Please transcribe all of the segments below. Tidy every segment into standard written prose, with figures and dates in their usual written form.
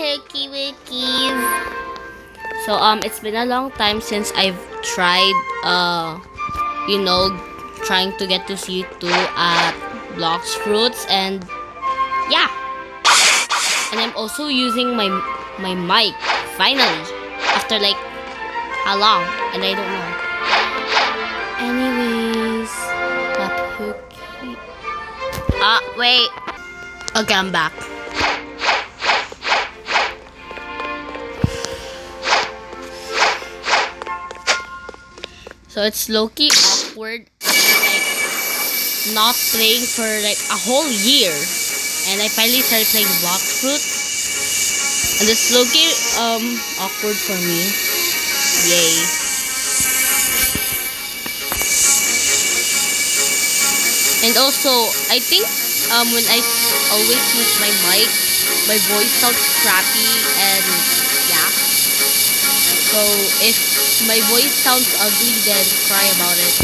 Cookie Wickies. So it's been a long time since I've tried you know trying to get to see you two at Blocks Fruits, and yeah, and I'm also using my mic finally after like how long, and I don't know. Anyways, Cookie. Wait. Okay, I'm back. So it's low-key awkward, like not playing for like a whole year, and I finally started playing Block Fruit, and it's low-key awkward for me. Yay! And also, I think when I always use my mic, my voice sounds crappy, and yeah. So if my voice sounds ugly, then cry about it.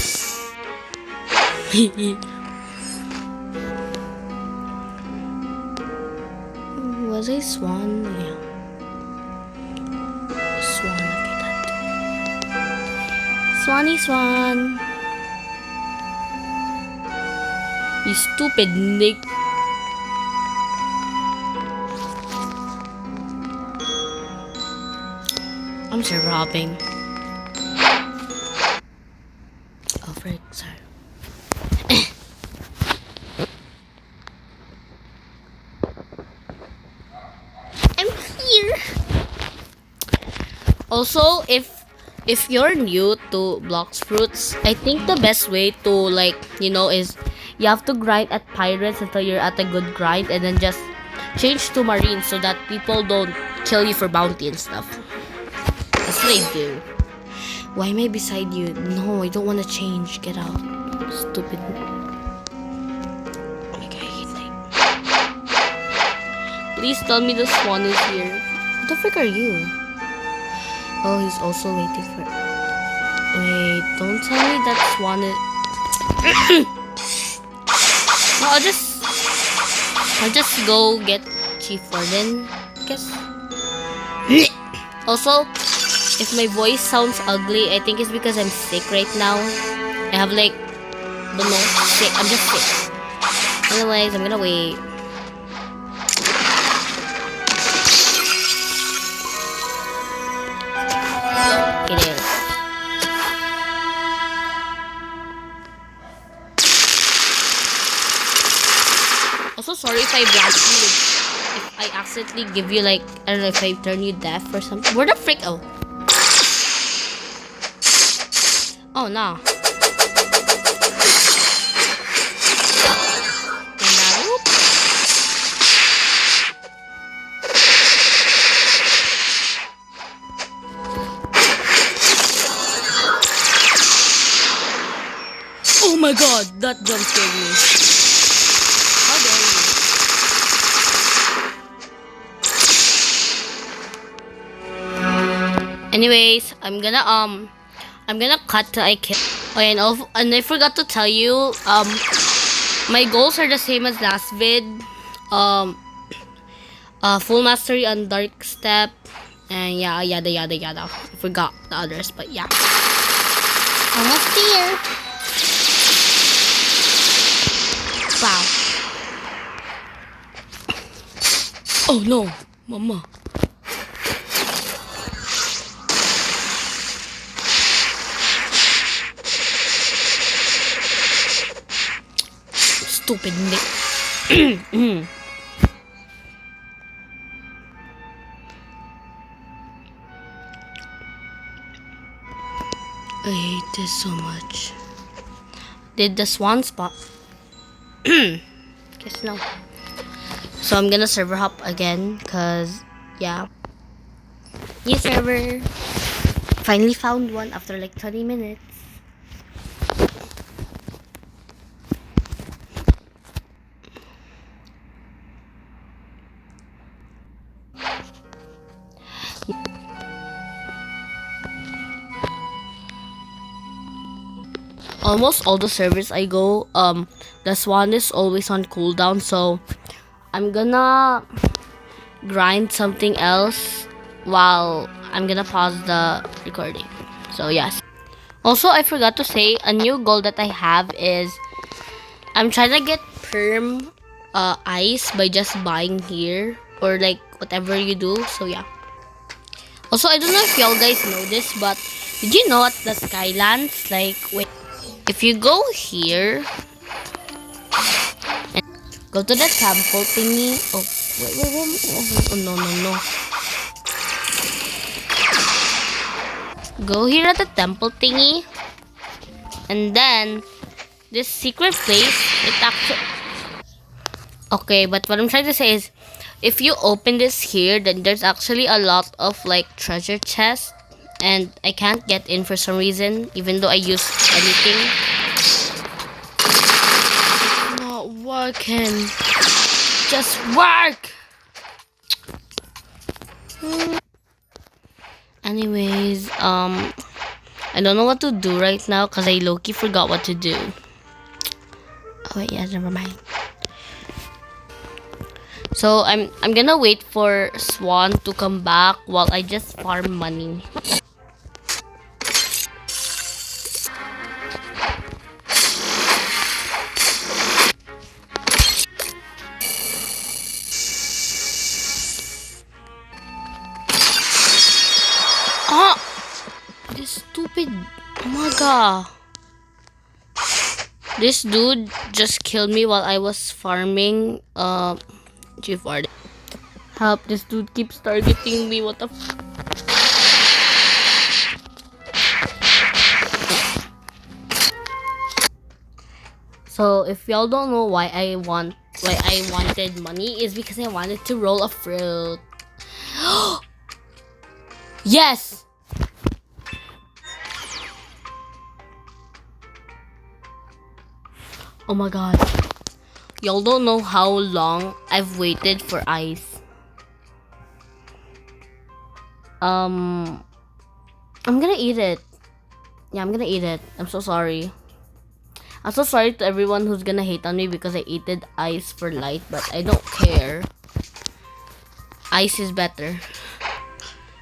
Was I swan? Yeah. Swan, okay, that. Swanny swan. You stupid Nick. I'm just robbing. Oh, frick, sorry. I'm here. Also, if you're new to Blocks Fruits, I think the best way to is you have to grind at Pirates until you're at a good grind, and then just change to Marine so that people don't kill you for bounty and stuff. That's what I do. Why am I beside you? No, I don't want to change. Get out. Stupid. Oh my god, I hate night. Please tell me the swan is here. What the frick are you? Oh, he's also waiting for... Wait, don't tell me that swan is... No, I'll just go get Chief Warden, I guess. Also, if my voice sounds ugly, I think it's because I'm sick right now. I have don't know, sick. I'm just sick. Anyways, I'm gonna wait. It is. Also, sorry if I blast you. If I accidentally give you I don't know, if I turn you deaf or something. Where the frick? Oh. Oh no. Oh my god, that jump scared me. How dare you? Anyways, I'm gonna cut till I kill. Oh, and I forgot to tell you, my goals are the same as last vid. Full mastery on Dark Step, and yeah, yada yada yada. I forgot the others, but yeah. Almost there. Wow. Oh no, mama. Stupid Nick. I hate this so much. Did the swan spot? Guess no. So I'm gonna server hop again, cause yeah. New server. Finally found one after 20 minutes. Almost all the servers I go, the swan is always on cooldown, so I'm gonna grind something else while I'm gonna pause the recording. So yes. Also, I forgot to say a new goal that I have is I'm trying to get perm ice by just buying here or like whatever you do. So yeah. Also, I don't know if y'all guys know this, but did you know at the Skylands, like wait, if you go here and go to the temple thingy. Oh wait. Oh no no no. Go here at the temple thingy, and then this secret place. It actually okay, but what I'm trying to say is, if you open this here, then there's actually a lot of like treasure chests, and I can't get in for some reason, even though I use anything. Not working. Just work. Anyways, I don't know what to do right now because I low-key forgot what to do. Oh wait, yeah, never mind. So I'm gonna wait for Swan to come back while I just farm money. Ah! This stupid... Oh my god. This dude just killed me while I was farming, Chief Art. Help, this dude keeps targeting me, what the f... So, if y'all don't know why I wanted money, is because I wanted to roll a fruit. Yes! Oh my god. Y'all don't know how long I've waited for ice. I'm gonna eat it. Yeah, I'm gonna eat it. I'm so sorry. I'm so sorry to everyone who's gonna hate on me because I ate ice for light, but I don't care. Ice is better.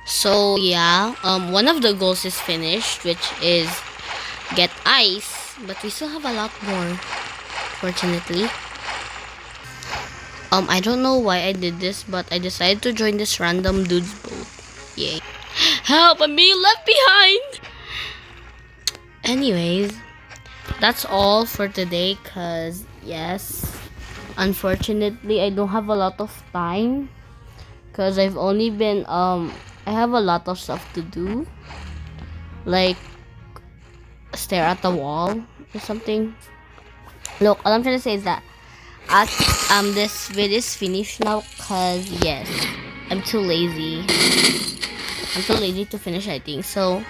So yeah, one of the goals is finished, which is get ice, but we still have a lot more, fortunately. I don't know why I did this, but I decided to join this random dude's boat. Yay. Help, I'm being left behind! Anyways, that's all for today, cause yes, unfortunately I don't have a lot of time, cause I've only been I have a lot of stuff to do, like stare at the wall or something. Look, all I'm trying to say is that this video is finished now, cause yes, I'm too lazy to finish, I think. So